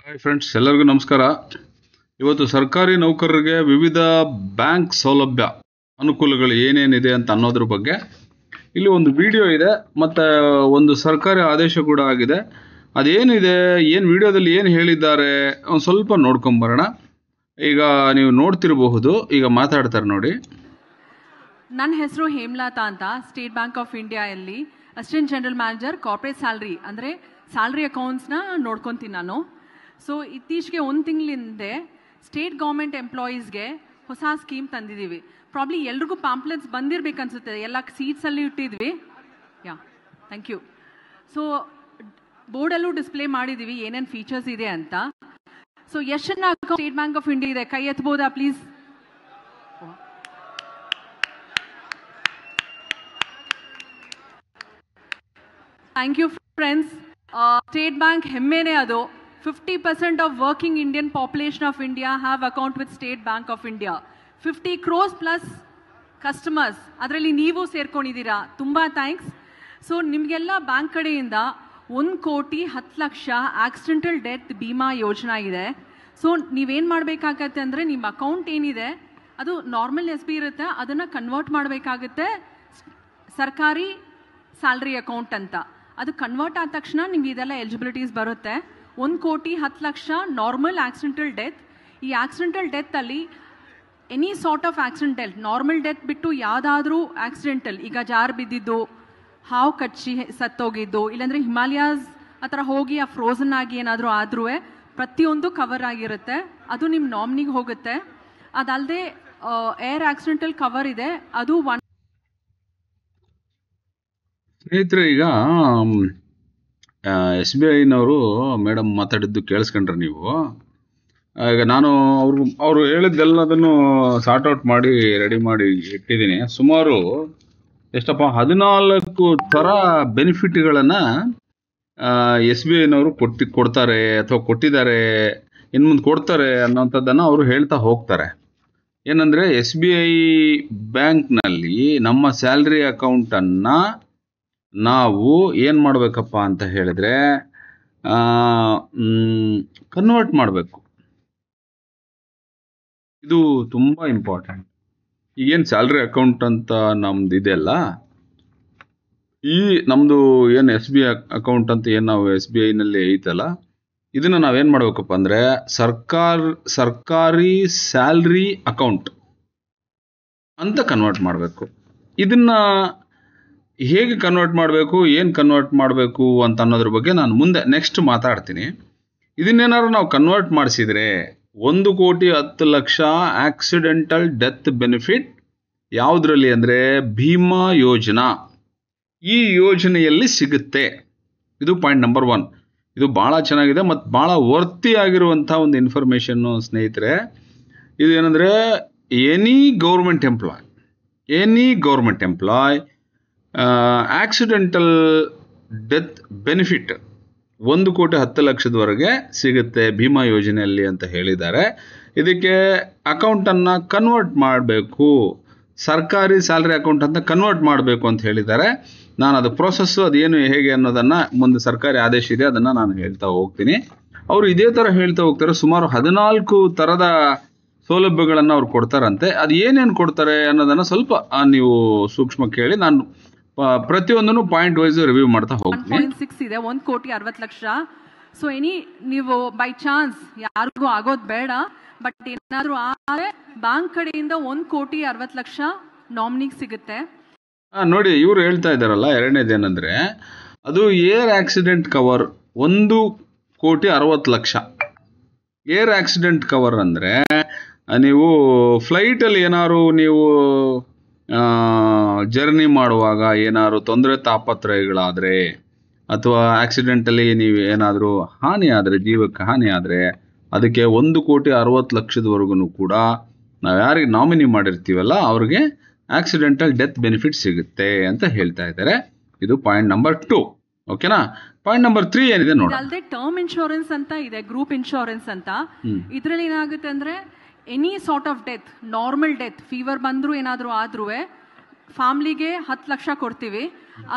Hi friends, ಎಲ್ಲರಿಗೂ ನಮಸ್ಕಾರ. ಇವತ್ತು ಸರ್ಕಾರಿ ನೌಕರರಿಗೆ ವಿವಿಧ ಬ್ಯಾಂಕ್ ಸೌಲಭ್ಯ ಅನುಕೂಲಗಳು ಏನೇನಿದೆ ಅಂತ ಅನ್ನೋದ್ರ ಬಗ್ಗೆ ಇಲ್ಲಿ ಒಂದು ವಿಡಿಯೋ ಇದೆ, ಮತ್ತು ಒಂದು ಸರ್ಕಾರಿ ಆದೇಶ ಕೂಡ ಆಗಿದೆ. ಅದೇನಿದೆ, ಏನು ವಿಡಿಯೋದಲ್ಲಿ ಏನು ಹೇಳಿದ್ದಾರೆ ಒಂದು ಸ್ವಲ್ಪ ನೋಡ್ಕೊಂಬರೋಣ. ಈಗ ನೀವು ನೋಡ್ತಿರಬಹುದು, ಈಗ ಮಾತಾಡ್ತಾರೆ ನೋಡಿ. ನನ್ನ ಹೆಸರು ಹೇಮಲತಾ ಅಂತ, ಸ್ಟೇಟ್ ಬ್ಯಾಂಕ್ ಆಫ್ ಇಂಡಿಯಾಯಲ್ಲಿ assistant general manager corporate salary ಅಂದರೆ ಸ್ಯಾಲ್ರಿ ಅಕೌಂಟ್ಸ್ನ ನೋಡ್ಕೊತೀನಿ ನಾನು. ಸೊ ಇತ್ತೀಚೆಗೆ ಒಂದು ತಿಂಗಳಿಂದೆ ಸ್ಟೇಟ್ ಗೌರ್ಮೆಂಟ್ ಎಂಪ್ಲಾಯೀಸ್ಗೆ ಹೊಸ ಸ್ಕೀಮ್ ತಂದಿದ್ದೀವಿ. ಪ್ರಾಬ್ಲಿ ಎಲ್ರಿಗೂ ಪಾಂಪ್ಲೆಟ್ಸ್ ಬಂದಿರಬೇಕನ್ಸುತ್ತೆ, ಎಲ್ಲ ಸೀಟ್ಸಲ್ಲಿ ಇಟ್ಟಿದ್ವಿ. Thank you. ಸೊ ಬೋರ್ಡಲ್ಲೂ ಡಿಸ್ಪ್ಲೇ ಮಾಡಿದ್ದೀವಿ ಏನೇನು ಫೀಚರ್ಸ್ ಇದೆ ಅಂತ. ಸೊ ಎಷ್ಟು ಜನ ಸ್ಟೇಟ್ ಬ್ಯಾಂಕ್ ಆಫ್ ಇಂಡಿಯಾ ಇದೆ, ಕೈ ಎತ್ಬೋದಾ please? Thank you friends. State Bank ಹೆಮ್ಮೆನೇ ಅದು. 50% of working Indian population of India have account with State Bank of India. 50 crores plus customers, ಅದರಲ್ಲಿ ನೀವು ಸೇರ್ಕೊಂಡಿದ್ದೀರಾ, ತುಂಬ ಥ್ಯಾಂಕ್ಸ್. ಸೊ ನಿಮಗೆಲ್ಲ ಬ್ಯಾಂಕ್ ಕಡೆಯಿಂದ 1,10,00,000 ಆಕ್ಸಿಡೆಂಟಲ್ ಡೆತ್ ಬಿಮಾ ಯೋಜನಾ ಇದೆ. ಸೊ ನೀವೇನು ಮಾಡಬೇಕಾಗತ್ತೆ ಅಂದರೆ, ನಿಮ್ಮ ಅಕೌಂಟ್ ಏನಿದೆ ಅದು ನಾರ್ಮಲ್ SB ಇರುತ್ತೆ, ಅದನ್ನು ಕನ್ವರ್ಟ್ ಮಾಡಬೇಕಾಗುತ್ತೆ ಸರ್ಕಾರಿ ಸ್ಯಾಲ್ರಿ ಅಕೌಂಟ್ ಅಂತ. ಅದು ಕನ್ವರ್ಟ್ ಆದ ತಕ್ಷಣ ನಿಮ್ಗೆ ಇದೆಲ್ಲ ಎಲಿಜಿಬಿಲಿಟೀಸ್ ಬರುತ್ತೆ. 1,10,00,000 ನಾರ್ಮಲ್ ಆಕ್ಸಿಡೆಂಟಲ್ ಡೆತ್. ಈ ಆಕ್ಸಿಡೆಂಟಲ್ ಡೆತ್ತಲ್ಲಿ any sort of accidental, normal death ಬಿಟ್ಟು ಯಾವುದಾದ್ರೂ ಆಕ್ಸಿಡೆಂಟಲ್, ಈಗ ಜಾರು ಬಿದ್ದಿದ್ದು, ಹಾವು ಕಚ್ಚಿ ಸತ್ತೋಗಿದ್ದು, ಇಲ್ಲಾಂದರೆ ಹಿಮಾಲಯಾಸ್ ಆ ಥರ ಹೋಗಿ ಆ ಫ್ರೋಝನ್ ಆಗಿ ಏನಾದರೂ ಆದ್ರೂ ಪ್ರತಿಯೊಂದು ಕವರ್ ಆಗಿರುತ್ತೆ. ಅದು ನಿಮ್ಮ ನಾಮಿನಿಗೆ ಹೋಗುತ್ತೆ. ಅದಲ್ಲದೆ ಏರ್ ಆಕ್ಸಿಡೆಂಟಲ್ ಕವರ್ ಇದೆ, ಅದು ಸ್ನೇಹಿತರೆ, ಈಗ SBIನವರು ಮೇಡಮ್ ಮಾತಾಡಿದ್ದು ಕೇಳಿಸ್ಕೊಂಡ್ರೆ ನೀವು. ಈಗ ನಾನು ಅವರು ಹೇಳಿದ್ದೆಲ್ಲದನ್ನು ಸಾರ್ಟ್ ಔಟ್ ಮಾಡಿ ರೆಡಿ ಮಾಡಿ ಇಟ್ಟಿದ್ದೀನಿ. ಸುಮಾರು ಎಷ್ಟಪ್ಪ 14 ಥರ ಬೆನಿಫಿಟ್ಗಳನ್ನು SBIನವರು ಕೊಡ್ತಾರೆ ಅಥವಾ ಕೊಟ್ಟಿದ್ದಾರೆ, ಇನ್ನು ಮುಂದೆ ಕೊಡ್ತಾರೆ ಅನ್ನೋಂಥದ್ದನ್ನು ಅವರು ಹೇಳ್ತಾ ಹೋಗ್ತಾರೆ. ಏನಂದರೆ, SBI ಬ್ಯಾಂಕ್ನಲ್ಲಿ ನಮ್ಮ ಸ್ಯಾಲ್ರಿ ಅಕೌಂಟನ್ನು ನಾವು ಏನು ಮಾಡಬೇಕಪ್ಪ ಅಂತ ಹೇಳಿದ್ರೆ, ಕನ್ವರ್ಟ್ ಮಾಡಬೇಕು. ಇದು ತುಂಬ ಇಂಪಾರ್ಟೆಂಟ್. ಈಗೇನು ಸ್ಯಾಲ್ರಿ ಅಕೌಂಟ್ ಅಂತ ನಮ್ದು ಇದೆಯಲ್ಲ, ಈ ನಮ್ಮದು ಏನು SBI ಅಕೌಂಟ್ ಅಂತ ಏನು ನಾವು SBIನಲ್ಲಿ ಐತಲ್ಲ, ಇದನ್ನು ನಾವೇನು ಮಾಡಬೇಕಪ್ಪ ಅಂದರೆ ಸರ್ಕಾರಿ ಸ್ಯಾಲ್ರಿ ಅಕೌಂಟ್ ಅಂತ ಕನ್ವರ್ಟ್ ಮಾಡಬೇಕು. ಇದನ್ನು ಹೇಗೆ ಕನ್ವರ್ಟ್ ಮಾಡಬೇಕು, ಏನು ಕನ್ವರ್ಟ್ ಮಾಡಬೇಕು ಅಂತ ಅನ್ನೋದ್ರ ಬಗ್ಗೆ ನಾನು ಮುಂದೆ ನೆಕ್ಸ್ಟ್ ಮಾತಾಡ್ತೀನಿ. ಇದನ್ನೇನಾದ್ರು ನಾವು ಕನ್ವರ್ಟ್ ಮಾಡಿಸಿದರೆ 1,10,00,000 ಆಕ್ಸಿಡೆಂಟಲ್ ಡೆತ್ ಬೆನಿಫಿಟ್ ಯಾವುದರಲ್ಲಿ ಅಂದರೆ ಭೀಮಾ ಯೋಜನಾ, ಈ ಯೋಜನೆಯಲ್ಲಿ ಸಿಗುತ್ತೆ. ಇದು ಪಾಯಿಂಟ್ ನಂಬರ್ 1. ಇದು ಭಾಳ ಚೆನ್ನಾಗಿದೆ ಮತ್ತು ಭಾಳ ವರ್ತಿ ಆಗಿರುವಂಥ ಒಂದು ಇನ್ಫಾರ್ಮೇಷನ್ನು ಸ್ನೇಹಿತರೆ. ಇದು ಏನಂದರೆ, any government employee accidental death benefit 1,10,00,000 ಸಿಗುತ್ತೆ ಭೀಮಾ ಯೋಜನೆಯಲ್ಲಿ ಅಂತ ಹೇಳಿದ್ದಾರೆ. ಇದಕ್ಕೆ ಅಕೌಂಟನ್ನು ಕನ್ವರ್ಟ್ ಮಾಡಬೇಕು, ಸರ್ಕಾರಿ ಸ್ಯಾಲ್ರಿ ಅಕೌಂಟ್ ಅಂತ ಕನ್ವರ್ಟ್ ಮಾಡಬೇಕು ಅಂತ ಹೇಳಿದ್ದಾರೆ. ನಾನು ಅದು ಪ್ರೋಸೆಸ್ಸು ಅದೇನು ಹೇಗೆ ಅನ್ನೋದನ್ನು ಮುಂದೆ ಸರ್ಕಾರಿ ಆದೇಶ ಇದೆ, ಅದನ್ನು ನಾನು ಹೇಳ್ತಾ ಹೋಗ್ತೀನಿ. ಅವರು ಇದೇ ಥರ ಹೇಳ್ತಾ ಹೋಗ್ತಾರೆ. ಸುಮಾರು 14 ಥರದ ಸೌಲಭ್ಯಗಳನ್ನು ಅವ್ರು ಕೊಡ್ತಾರಂತೆ. ಅದು ಏನೇನು ಕೊಡ್ತಾರೆ ಅನ್ನೋದನ್ನು ಸ್ವಲ್ಪ ನೀವು ಸೂಕ್ಷ್ಮ ಕೇಳಿ. ನಾನು ಪ್ರತಿಯೊಂದನ್ನು ಪಾಯಿಂಟ್ ವೈಸ್ ರಿವ್ಯೂ ಮಾಡ್ತಾ ಹೋಗ್ತೀನಿ. 1.6 ಇದೆ, 1,60,00,000. ಸೊ ನೀವು ಬೈ ಚಾನ್ಸ್ ಯಾರಿಗೂ ಆಗೋದು ಬೇಡ, ಬಟ್ ಏನಾದರೂ ಆದರೆ ಬ್ಯಾಂಕ್ ಕಡೆಯಿಂದ 1,60,00,000 ನಾಮಿನಿಗೆ ಸಿಗುತ್ತೆ. ನೋಡಿ, ಇವರು ಹೇಳ್ತಾ ಇದ್ದಾರಲ್ಲ, ಎರಡನೇದೇನೆಂದರೆ ಅದು air accident cover 1,60,00,000. Air accident cover ಅಂದರೆ ನೀವು ಫ್ಲೈಟಲ್ಲಿ ಏನಾದ್ರು ನೀವು ಜರ್ನಿ ಮಾಡುವಾಗ ಏನಾದ್ರು ತೊಂದರೆ ತಾಪತ್ರಯಗಳಾದರೆ ಅಥವಾ ಆಕ್ಸಿಡೆಂಟಲ್ಲಿ ನೀವು ಏನಾದರೂ ಹಾನಿ ಆದರೆ, ಜೀವಕ್ಕೆ ಹಾನಿ ಆದರೆ, ಅದಕ್ಕೆ 1,60,00,000 ಕೂಡ ನಾವು ಯಾರಿಗೆ ನಾಮಿನಿ ಮಾಡಿರ್ತೀವಲ್ಲ ಅವ್ರಿಗೆ ಆಕ್ಸಿಡೆಂಟಲ್ ಡೆತ್ ಬೆನಿಫಿಟ್ ಸಿಗುತ್ತೆ ಅಂತ ಹೇಳ್ತಾ ಇದ್ದಾರೆ. ಇದು ಪಾಯಿಂಟ್ ನಂಬರ್ 2. ಓಕೆನಾ? ಪಾಯಿಂಟ್ ನಂಬರ್ 3 ಏನಿದೆ ನೋಡಿ. ಅಲ್ಲದೆ ಟರ್ಮ್ ಇನ್ಶೂರೆನ್ಸ್ ಅಂತ ಇದೆ, ಗ್ರೂಪ್ ಇನ್ಶೂರೆನ್ಸ್ ಅಂತ. ಇದರಲ್ಲಿ ಏನಾಗುತ್ತೆ ಅಂದರೆ, any sort of death, normal death, fever ಬಂದರೂ ಏನಾದರೂ ಆದ್ರೂ ಫ್ಯಾಮ್ಲಿಗೆ 10 ಲಕ್ಷ ಕೊಡ್ತೀವಿ.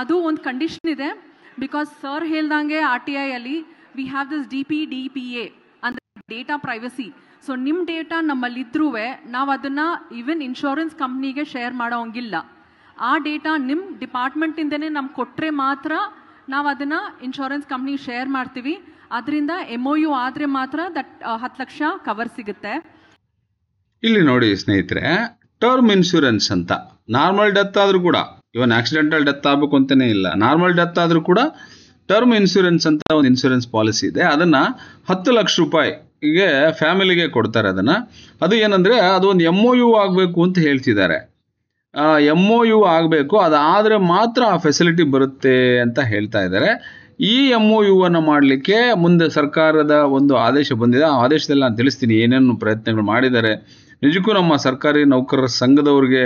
ಅದು ಒಂದು ಕಂಡೀಷನ್ ಇದೆ, ಬಿಕಾಸ್ ಸರ್ ಹೇಳ್ದಂಗೆ RTI ಅಲ್ಲಿ we have this DPDPA data privacy. So ನಿಮ್ಮ ಡೇಟಾ ನಮ್ಮಲ್ಲಿದ್ರೂ ನಾವು ಅದನ್ನು ಈವನ್ ಇನ್ಶೂರೆನ್ಸ್ ಕಂಪ್ನಿಗೆ ಶೇರ್ ಮಾಡೋಂಗಿಲ್ಲ. ಆ ಡೇಟಾ ನಿಮ್ಮ ಡಿಪಾರ್ಟ್ಮೆಂಟಿಂದನೇ ನಮ್ಗೆ ಕೊಟ್ಟರೆ ಮಾತ್ರ ನಾವು ಅದನ್ನು ಇನ್ಶೂರೆನ್ಸ್ ಕಂಪ್ನಿಗೆ ಶೇರ್ ಮಾಡ್ತೀವಿ. ಅದರಿಂದ MOU ಆದರೆ ಮಾತ್ರ 10 ಲಕ್ಷ ಕವರ್ ಸಿಗುತ್ತೆ. ಇಲ್ಲಿ ನೋಡಿ ಸ್ನೇಹಿತರೆ, ಟರ್ಮ್ ಇನ್ಶೂರೆನ್ಸ್ ಅಂತ ನಾರ್ಮಲ್ ಡೆತ್ ಆದರೂ ಕೂಡ, ಇವನ್ ಆಕ್ಸಿಡೆಂಟಲ್ ಡೆತ್ ಆಗಬೇಕು ಅಂತಲೇ ಇಲ್ಲ, ನಾರ್ಮಲ್ ಡೆತ್ ಆದರೂ ಕೂಡ ಟರ್ಮ್ ಇನ್ಶೂರೆನ್ಸ್ ಅಂತ ಒಂದು ಇನ್ಶೂರೆನ್ಸ್ ಪಾಲಿಸಿ ಇದೆ. ಅದನ್ನು 10 ಲಕ್ಷ ರೂಪಾಯಿಗೆ ಫ್ಯಾಮಿಲಿಗೆ ಕೊಡ್ತಾರೆ. ಅದು ಏನಂದರೆ ಅದು ಒಂದು MOU ಆಗಬೇಕು ಅಂತ ಹೇಳ್ತಿದ್ದಾರೆ. MOU ಆಗಬೇಕು, ಅದಾದರೆ ಮಾತ್ರ ಆ ಫೆಸಿಲಿಟಿ ಬರುತ್ತೆ ಅಂತ ಹೇಳ್ತಾ ಇದ್ದಾರೆ. ಈ MOU ಅನ್ನು ಮಾಡಲಿಕ್ಕೆ ಮುಂದೆ ಸರ್ಕಾರದ ಒಂದು ಆದೇಶ ಬಂದಿದೆ. ಆ ಆದೇಶದಲ್ಲಿ ನಾನು ತಿಳಿಸ್ತೀನಿ ಏನೇನು ಪ್ರಯತ್ನಗಳು ಮಾಡಿದ್ದಾರೆ. ನಿಜಕ್ಕೂ ನಮ್ಮ ಸರ್ಕಾರಿ ನೌಕರರ ಸಂಘದವ್ರಿಗೆ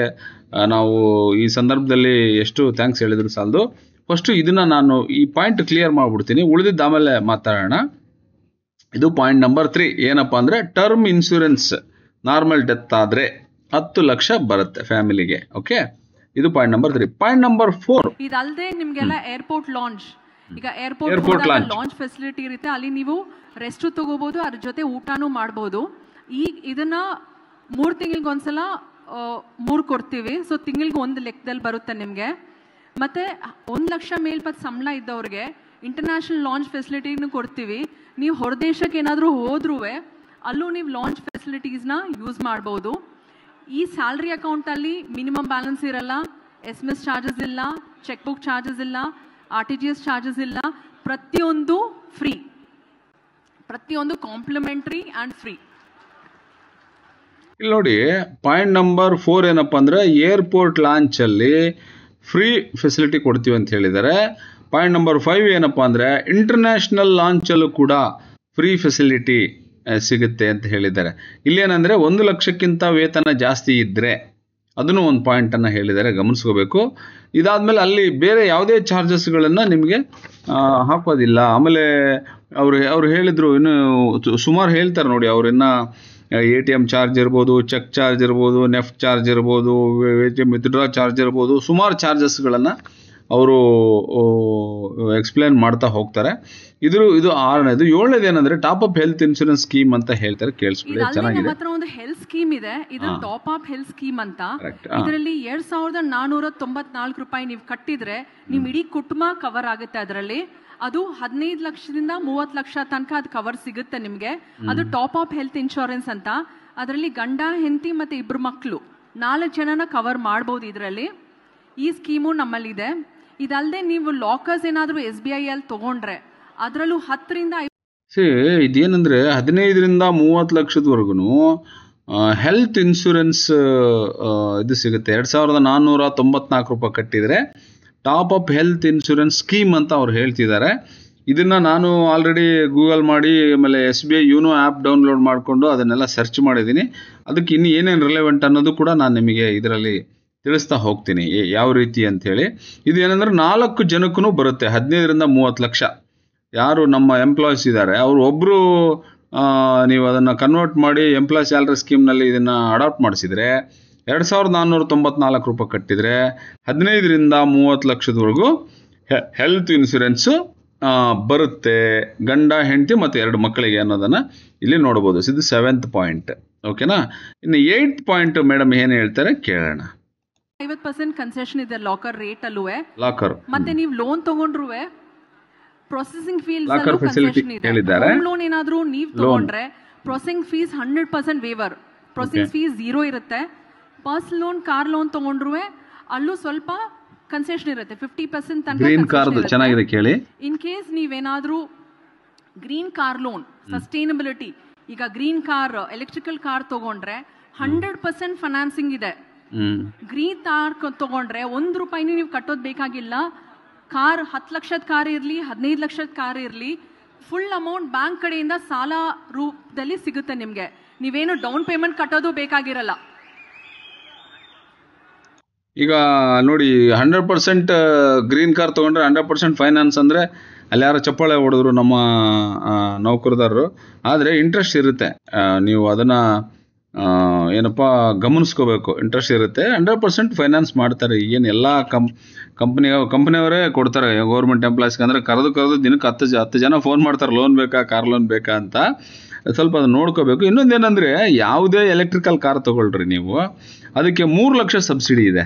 ನಾವು ಈ ಸಂದರ್ಭದಲ್ಲಿ ಎಷ್ಟು ಥ್ಯಾಂಕ್ಸ್ ಹೇಳಿದ್ರು ಸಾಲದು. ಫಸ್ಟು ಇದನ್ನು ನಾನು ಈ ಪಾಯಿಂಟ್ ಕ್ಲಿಯರ್ ಮಾಡಿಬಿಡ್ತೀನಿ, ಉಳಿದಿದ್ದು ಆಮೇಲೆ ಮಾತಾಡೋಣ. ಇದು ಪಾಯಿಂಟ್ ನಂಬರ್ 3 ಏನಪ್ಪ ಅಂದರೆ ಟರ್ಮ್ ಇನ್ಶೂರೆನ್ಸ್ ನಾರ್ಮಲ್ ಡೆತ್ ಆದರೆ 10 ಲಕ್ಷ ಬರುತ್ತೆ ಫ್ಯಾಮಿಲಿಗೆ. ಓಕೆ, ಇದು ಪಾಯಿಂಟ್ ನಂಬರ್ 3. ಪಾಯಿಂಟ್ ನಂಬರ್ 4, ಇದಲ್ಲದೆ ನಿಮಗೆಲ್ಲ ಏರ್ಪೋರ್ಟ್ ಲಾಂಚ್, ಈಗ ಏರ್ಪೋರ್ಟ್ ಲಾಂಚ್ ಫೆಸಿಲಿಟಿ ಇರುತ್ತೆ. ಅಲ್ಲಿ ನೀವು ರೆಸ್ಟು ತಗೋಬಹುದು, ಅದ್ರ ಜೊತೆ ಊಟನೂ ಮಾಡ್ಬೋದು. ಇದನ್ನ 3 ತಿಂಗಳಿಗೊಂದ್ಸಲ 3 ಕೊಡ್ತೀವಿ. ಸೊ ತಿಂಗಳಿಗೆ 1 ಲೆಕ್ಕದಲ್ಲಿ ಬರುತ್ತೆ ನಿಮಗೆ. ಮತ್ತೆ 1 ಲಕ್ಷ ಮೇಲ್ಪಟ್ಟು ಸಂಬಳ ಇದ್ದವ್ರಿಗೆ ಇಂಟರ್ನ್ಯಾಷನಲ್ ಲಾಂಚ್ ಫೆಸಿಲಿಟಿನೂ ಕೊಡ್ತೀವಿ. ನೀವು ಹೊರದೇಶಕ್ಕೆ ಏನಾದರೂ ಹೋದ್ರೂ ಅಲ್ಲೂ ನೀವು ಲಾಂಚ್ ಫೆಸಿಲಿಟೀಸ್ನ ಯೂಸ್ ಮಾಡ್ಬೋದು. ಈ ಸ್ಯಾಲ್ರಿ ಅಕೌಂಟಲ್ಲಿ ಮಿನಿಮಮ್ ಬ್ಯಾಲೆನ್ಸ್ ಇರಲ್ಲ, SMS ಚಾರ್ಜಸ್ ಇಲ್ಲ, ಚೆಕ್ ಬುಕ್ ಚಾರ್ಜಸ್ ಇಲ್ಲ, RTGS ಚಾರ್ಜಸ್ ಇಲ್ಲ. ಪ್ರತಿಯೊಂದು ಫ್ರೀ, ಪ್ರತಿಯೊಂದು ಕಾಂಪ್ಲಿಮೆಂಟ್ರಿ ಆ್ಯಂಡ್ ಫ್ರೀ. ಇಲ್ಲಿ ನೋಡಿ ಪಾಯಿಂಟ್ ನಂಬರ್ 4 ಏನಪ್ಪ ಅಂದರೆ ಏರ್ಪೋರ್ಟ್ ಲಾಂಚಲ್ಲಿ ಫ್ರೀ ಫೆಸಿಲಿಟಿ ಕೊಡ್ತೀವಿ ಅಂತ ಹೇಳಿದ್ದಾರೆ. ಪಾಯಿಂಟ್ ನಂಬರ್ 5 ಏನಪ್ಪ ಅಂದರೆ ಇಂಟರ್ನ್ಯಾಷನಲ್ ಲಾಂಚಲ್ಲೂ ಕೂಡ ಫ್ರೀ ಫೆಸಿಲಿಟಿ ಸಿಗುತ್ತೆ ಅಂತ ಹೇಳಿದ್ದಾರೆ. ಇಲ್ಲೇನಂದರೆ 1 ಲಕ್ಷಕ್ಕಿಂತ ವೇತನ ಜಾಸ್ತಿ ಇದ್ದರೆ ಅದನ್ನು ಒಂದು ಪಾಯಿಂಟನ್ನು ಹೇಳಿದ್ದಾರೆ, ಗಮನಿಸ್ಕೋಬೇಕು. ಇದಾದಮೇಲೆ ಅಲ್ಲಿ ಬೇರೆ ಯಾವುದೇ ಚಾರ್ಜಸ್ಗಳನ್ನು ನಿಮಗೆ ಹಾಕೋದಿಲ್ಲ. ಆಮೇಲೆ ಅವರು ಹೇಳಿದರು, ಇನ್ನು ಸುಮಾರು ಹೇಳ್ತಾರೆ ನೋಡಿ, ಅವರಿನ್ನು ATM ಚಾರ್ಜ್ ಇರ್ಬೋದು, ಚೆಕ್ ಚಾರ್ಜ್ ಇರ್ಬೋದು, ನೆಫ್ಟ್ ಚಾರ್ಜ್ ಇರ್ಬೋದು, ATM ವಿತ್ಡ್ರಾ ಚಾರ್ಜ್ ಇರ್ಬೋದು, ಸುಮಾರು ಚಾರ್ಜಸ್ಗಳನ್ನು ಅವರು ಎಕ್ಸ್ಪ್ಲೇನ್ ಮಾಡ್ತಾ ಹೋಗ್ತಾರೆ. ಇದು 6ನೇದು. 7ನೇದು ಏನಂದ್ರೆ top up health insurance scheme ಅಂತ ಹೇಳ್ತಾರೆ, ಕೇಳಿಸ್ಕೊಳ್ಳಿ, ಚೆನ್ನಾಗಿದೆ. ನಮ್ಮ ಹತ್ರ ಒಂದು ಹೆಲ್ತ್ ಸ್ಕೀಮ್ ಇದೆ, ಇದು ಟಾಪ್ ಅಪ್ ಹೆಲ್ತ್ ಸ್ಕೀಮ್ ಅಂತ. ಇದರಲ್ಲಿ 2494 ರೂಪಾಯಿ ನೀವು ಕಟ್ಟಿದ್ರೆ ನಿಮ್ ಇಡೀ ಕುಟುಂಬ ಕವರ್ ಆಗುತ್ತೆ. ಅದರಲ್ಲಿ ಅದು 15 ಲಕ್ಷದಿಂದ 30 ಲಕ್ಷ ತನಕ ಅದು ಕವರ್ ಸಿಗುತ್ತೆ ನಿಮ್ಗೆ. ಅದು ಟಾಪ್ ಅಪ್ ಹೆಲ್ತ್ ಇನ್ಶೂರೆನ್ಸ್ ಅಂತ. ಅದರಲ್ಲಿ ಗಂಡ, ಹೆಂಡತಿ ಮತ್ತೆ 2 ಮಕ್ಕಳು 4 ಜನನ ಕವರ್ ಮಾಡಬಹುದು ಇದರಲ್ಲಿ. ಈ ಸ್ಕೀಮು ನಮ್ಮಲ್ಲಿದೆ. ಇದಲ್ಲದೆ ನೀವು ಲಾಕರ್ಸ್ ಏನಾದರೂ SBI ಅಲ್ಲಿ ತಗೊಂಡ್ರೆ ಅದರಲ್ಲೂ 10ರಿಂದ ಇದೇನಂದ್ರೆ 15ರಿಂದ 30 ಲಕ್ಷದವರೆಗೂ ಹೆಲ್ತ್ ಇನ್ಶೂರೆನ್ಸ್ ಇದು ಸಿಗುತ್ತೆ. 2494 ರೂಪಾಯಿ ಕಟ್ಟಿದರೆ top up health insurance scheme ಅಂತ ಅವ್ರು ಹೇಳ್ತಿದ್ದಾರೆ. ಇದನ್ನು ನಾನು ಆಲ್ರೆಡಿ ಗೂಗಲ್ ಮಾಡಿ ಆಮೇಲೆ SBI ಯೂನೋ ಆ್ಯಪ್ ಡೌನ್ಲೋಡ್ ಮಾಡಿಕೊಂಡು ಅದನ್ನೆಲ್ಲ ಸರ್ಚ್ ಮಾಡಿದ್ದೀನಿ. ಅದಕ್ಕೆ ಇನ್ನು ಏನೇನು ರಿಲೆವೆಂಟ್ ಅನ್ನೋದು ಕೂಡ ನಾನು ನಿಮಗೆ ಇದರಲ್ಲಿ ತಿಳಿಸ್ತಾ ಹೋಗ್ತೀನಿ ಯಾವ ರೀತಿ ಅಂಥೇಳಿ. ಇದು ಏನಂದರೆ 4 ಜನಕ್ಕೂ ಬರುತ್ತೆ. 15ರಿಂದ 30 ಲಕ್ಷ ಯಾರು ನಮ್ಮ ಎಂಪ್ಲಾಯೀಸ್ ಇದ್ದಾರೆ ಅವರು ಒಬ್ಬರು ನೀವು ಅದನ್ನು ಕನ್ವರ್ಟ್ ಮಾಡಿ ಎಂಪ್ಲಾಯ್ ಸ್ಯಾಲ್ರಿ ಸ್ಕೀಮ್ನಲ್ಲಿ ಇದನ್ನು ಅಡಾಪ್ಟ್ ಮಾಡಿಸಿದರೆ 2494 ರೂಪಾಯಿ ಕಟ್ಟಿದರೆ 15ರಿಂದ 30 ಲಕ್ಷದವರೆಗೂ ಹೆಲ್ತ್ ಇನ್ಶೂರೆನ್ಸು ಬರುತ್ತೆ, ಗಂಡ, ಹೆಂಡತಿ ಮತ್ತು 2 ಮಕ್ಕಳಿಗೆ ಅನ್ನೋದನ್ನು ಇಲ್ಲಿ ನೋಡ್ಬೋದು. ಇದು 7th ಪಾಯಿಂಟ್. ಓಕೆನಾ. ಇನ್ನು 8th ಪಾಯಿಂಟ್ ಮೇಡಮ್ ಏನು ಹೇಳ್ತಾರೆ ಕೇಳೋಣ. 50% ಕನ್ಸೆಷನ್ ಇದೆ ಲಾಕರ್ ರೇಟ್ ಅಲ್ಲೂ. ಲಾಕರ್ ಮತ್ತೆ ನೀವು ಲೋನ್ ತಗೊಂಡ್ರು ಪ್ರೊಸೆಸಿಂಗ್ ಫೀಸ್ ಲಾಕರ್ ಫೆಸಿಲಿಟಿ ಹೇಳಿದ್ದಾರೆ. ಹೋಮ್ ಲೋನ್ ಏನಾದರೂ ನೀವು ತಗೊಂಡ್ರೆ processing fees 100% waiver, processing fees 0 ಇರುತ್ತೆ. ಪರ್ಸನಲ್ ಲೋನ್, ಕಾರ್ ಲೋನ್ ತಗೊಂಡ್ರು ಅಲ್ಲೂ ಸ್ವಲ್ಪ ಕನ್ಸೆಷನ್ ಇರುತ್ತೆ, 50% ತನಕ. ಗ್ರೀನ್ ಕಾರ್ದು ಚೆನ್ನಾಗಿದೆ ಕೇಳಿ. ಇನ್ ಕೇಸ್ ನೀವೇನಾದರೂ ಗ್ರೀನ್ ಕಾರ್ ಲೋನ್ ಸಸ್ಟೈನಬಿಲಿಟಿ, ಈಗ ಗ್ರೀನ್ ಕಾರ್ ಎಲೆಕ್ಟ್ರಿಕಲ್ ಕಾರ್ ತಗೊಂಡ್ರೆ 100% ಫೈನಾನ್ಸಿಂಗ್ ಇದೆ. ಗ್ರೀನ್ ಕಾರ್ ತಗೊಂಡ್ರೆ 1 ರೂಪಾಯಿನೂ ನೀವು ಕಟ್ಟೋದು ಬೇಕಾಗಿಲ್ಲ. ಕಾರ್ 10 ಲಕ್ಷದ ಕಾರ್ ಇರಲಿ, 15 ಲಕ್ಷದ ಕಾರ್ ಇರಲಿ, ಫುಲ್ ಅಮೌಂಟ್ ಬ್ಯಾಂಕ್ ಕಡೆಯಿಂದ ಸಾಲ ರೂಪದಲ್ಲಿ ಸಿಗುತ್ತೆ ನಿಮಗೆ. ನೀವೇನು ಡೌನ್ ಪೇಮೆಂಟ್ ಕಟ್ಟೋದು ಬೇಕಾಗಿರಲ್ಲ. ಈಗ ನೋಡಿ 100% ಗ್ರೀನ್ ಕಾರ್ ತೊಗೊಂಡ್ರೆ 100% ಫೈನಾನ್ಸ್ ಅಂದರೆ ಅಲ್ಲಿ ಯಾರೋ ಚಪ್ಪಾಳೆ ಹೊಡೆದ್ರು ನಮ್ಮ ನೌಕರದಾರರು. ಆದರೆ ಇಂಟ್ರೆಸ್ಟ್ ಇರುತ್ತೆ, ನೀವು ಅದನ್ನು ಏನಪ್ಪ ಗಮನಿಸ್ಕೋಬೇಕು. ಇಂಟ್ರೆಸ್ಟ್ ಇರುತ್ತೆ, 100% ಫೈನಾನ್ಸ್ ಮಾಡ್ತಾರೆ. ಏನು ಎಲ್ಲ ಕಂಪ್ನಿಯವರೇ ಕೊಡ್ತಾರೆ ಗೌರ್ಮೆಂಟ್ ಎಂಪ್ಲಾಯೀಸ್ಗೆ. ಅಂದರೆ ಕರೆದು ದಿನಕ್ಕೆ 10 ಜನ ಫೋನ್ ಮಾಡ್ತಾರೆ, ಲೋನ್ ಬೇಕಾ, ಕಾರ್ ಲೋನ್ ಬೇಕಾ ಅಂತ. ಸ್ವಲ್ಪ ಅದನ್ನ ನೋಡ್ಕೋಬೇಕು. ಇನ್ನೊಂದೇನೆಂದರೆ, ಯಾವುದೇ ಎಲೆಕ್ಟ್ರಿಕಲ್ ಕಾರ್ ತೊಗೊಳ್ರಿ ನೀವು, ಅದಕ್ಕೆ 3 ಲಕ್ಷ ಸಬ್ಸಿಡಿ ಇದೆ,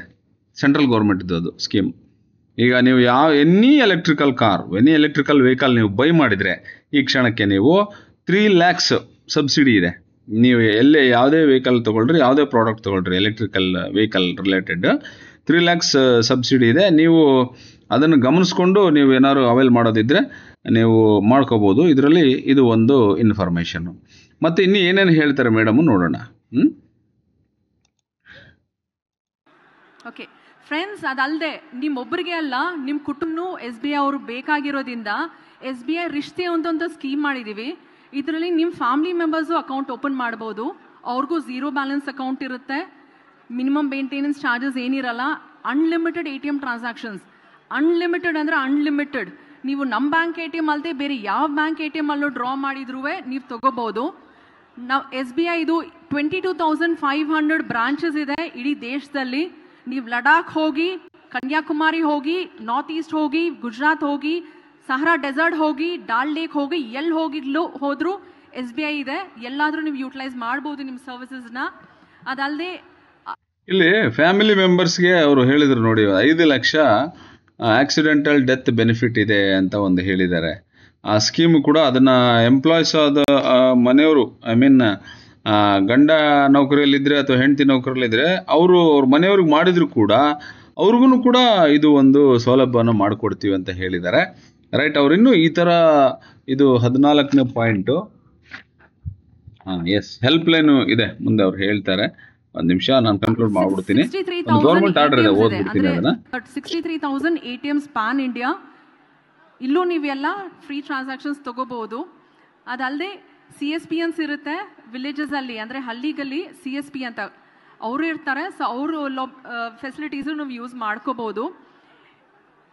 ಸೆಂಟ್ರಲ್ ಗೌರ್ಮೆಂಟ್ದು ಅದು ಸ್ಕೀಮ್. ಈಗ ನೀವು ಎನಿ ಎಲೆಕ್ಟ್ರಿಕಲ್ ವೆಹಿಕಲ್ ನೀವು ಬೈ ಮಾಡಿದರೆ ಈ ಕ್ಷಣಕ್ಕೆ ನೀವು 3 ಲ್ಯಾಕ್ಸ್ ಸಬ್ಸಿಡಿ ಇದೆ. ನೀವು ಎಲ್ಲೇ ಯಾವುದೇ ವೆಹಿಕಲ್ ತೊಗೊಳ್ರಿ, ಯಾವುದೇ ಪ್ರಾಡಕ್ಟ್ ತೊಗೊಳ್ರಿ, electrical vehicle related 3 lakhs subsidy ಇದೆ. ನೀವು ಅದನ್ನು ಗಮನಿಸ್ಕೊಂಡು ನೀವು ಏನಾದ್ರು ಅವೈಲ್ ಮಾಡೋದಿದ್ರೆ ನೀವು ಮಾಡ್ಕೋಬೋದು. ಇದರಲ್ಲಿ ಇದು ಒಂದು ಇನ್ಫಾರ್ಮೇಷನ್ನು. ಮತ್ತು ಇನ್ನು ಏನೇನು ಹೇಳ್ತಾರೆ ಮೇಡಮು ನೋಡೋಣ. ಓಕೆ ಫ್ರೆಂಡ್ಸ್, ಅದಲ್ಲದೆ ನಿಮ್ಮೊಬ್ಬರಿಗೆ ಅಲ್ಲ, ನಿಮ್ಮ ಕುಟುಂಬನೂ SBI ಅವರು ಬೇಕಾಗಿರೋದ್ರಿಂದ SBI ರಿಶ್ತೆ ಅಂತ ಸ್ಕೀಮ್ ಮಾಡಿದ್ದೀವಿ. ಇದರಲ್ಲಿ ನಿಮ್ಮ ಫ್ಯಾಮಿಲಿ ಮೆಂಬರ್ಸು ಅಕೌಂಟ್ ಓಪನ್ ಮಾಡ್ಬೋದು. ಅವ್ರಿಗೂ 0 ಬ್ಯಾಲೆನ್ಸ್ ಅಕೌಂಟ್ ಇರುತ್ತೆ, ಮಿನಿಮಮ್ ಮೇಂಟೆನೆನ್ಸ್ ಚಾರ್ಜಸ್ ಏನಿರಲ್ಲ, ಅನ್ಲಿಮಿಟೆಡ್ ATM ಟ್ರಾನ್ಸಾಕ್ಷನ್ಸ್. ಅನ್ಲಿಮಿಟೆಡ್ ಅಂದರೆ ಅನ್ಲಿಮಿಟೆಡ್. ನೀವು ನಮ್ಮ ಬ್ಯಾಂಕ್ ATM ಅಲ್ಲದೆ ಬೇರೆ ಯಾವ ಬ್ಯಾಂಕ್ ATM ಅಲ್ಲೂ ಡ್ರಾ ಮಾಡಿದ್ರೂ ನೀವು ತೊಗೋಬೋದು. ನಾವು SBI ಇದು 22,500 ಬ್ರಾಂಚಸ್ ಇದೆ ಇಡೀ ದೇಶದಲ್ಲಿ. ನೀವು ಲಡಾಖ್ ಹೋಗಿ, ಕನ್ಯಾಕುಮಾರಿ ಹೋಗಿ, ನಾರ್ತ್ ಈಸ್ಟ್ ಹೋಗಿ, ಗುಜರಾತ್ ಹೋಗಿ, ಸಹರಾ ಡೆಸರ್ಟ್ ಹೋಗಿ, ಡಾಲ್ ಲೇಕ್ ಹೋಗಿ, ಎಲ್ಲಿ ಹೋದ್ರೂ SBI ಇದೆ. ಎಲ್ಲಾದರೂ ನೀವು ಯೂಟಿಲೈಸ್ ಮಾಡ್ಬೋದು ನಿಮ್ಮ ಸರ್ವಿಸಸ್ನ. ಅದಲ್ಲದೆ ಇಲ್ಲಿ ಫ್ಯಾಮಿಲಿ ಮೆಂಬರ್ಸ್ಗೆ ಅವರು ಹೇಳಿದ್ರು ನೋಡಿ, 5 ಲಕ್ಷ ಆಕ್ಸಿಡೆಂಟಲ್ ಡೆತ್ ಬೆನಿಫಿಟ್ ಇದೆ ಅಂತ ಒಂದು ಹೇಳಿದ್ದಾರೆ. ಆ ಸ್ಕೀಮು ಕೂಡ ಅದನ್ನು ಎಂಪ್ಲಾಯ್ಸ್ ಆದ ಮನೆಯವರು, ಗಂಡ ನೌಕರಿಯಲ್ಲಿದ್ದರೆ ಅಥವಾ ಹೆಂಡತಿ ನೌಕರಿಯಲ್ಲಿದ್ದರೆ ಅವ್ರ ಮನೆಯವ್ರಿಗೆ ಮಾಡಿದ್ರು ಕೂಡ ಅವ್ರಿಗೂ ಕೂಡ ಇದು ಒಂದು ಸೌಲಭ್ಯವನ್ನು ಮಾಡಿಕೊಡ್ತೀವಿ ಅಂತ ಹೇಳಿದ್ದಾರೆ. ರೈಟ್, ಅವರಿನ್ನೂ ಈ ಥರ ಇದು 14ನೇ ಪಾಯಿಂಟು. ಎಸ್, ಹೆಲ್ಪ್ ಲೈನು ಇದೆ, ಮುಂದೆ ಅವ್ರು ಹೇಳ್ತಾರೆ. ಒಂದು ನಿಮಿಷ ನಾನು ಕನ್ಕ್ಲೂಡ್ ಮಾಡ್ಬಿಡ್ತೀನಿ. ಗೌರ್ಮೆಂಟ್ ಆರ್ಡರ್ ಇದೆ, ಓದ್ಬಿಡ್ತೀನಿ ಅದನ್ನ. 63,000 ATMs ಪಾನ್ ಇಂಡಿಯಾ. ಇಲ್ಲೂ ನೀವೆಲ್ಲ ಫ್ರೀ ಟ್ರಾನ್ಸಾಕ್ಷನ್ಸ್ ತಗೋಬಹುದು. ಅದಲ್ಲದೆ CSPNs ಇರುತ್ತೆ ವಿಲೇಜಸ್ ಅಲ್ಲಿ, ಅಂದರೆ ಹಳ್ಳಿಗಲ್ಲಿ CSP ಅಂತ ಅವರು ಇರ್ತಾರೆ. ಸೊ ಅವರು ಫೆಸಿಲಿಟೀಸು ನೀವು ಯೂಸ್ ಮಾಡ್ಕೋಬಹುದು.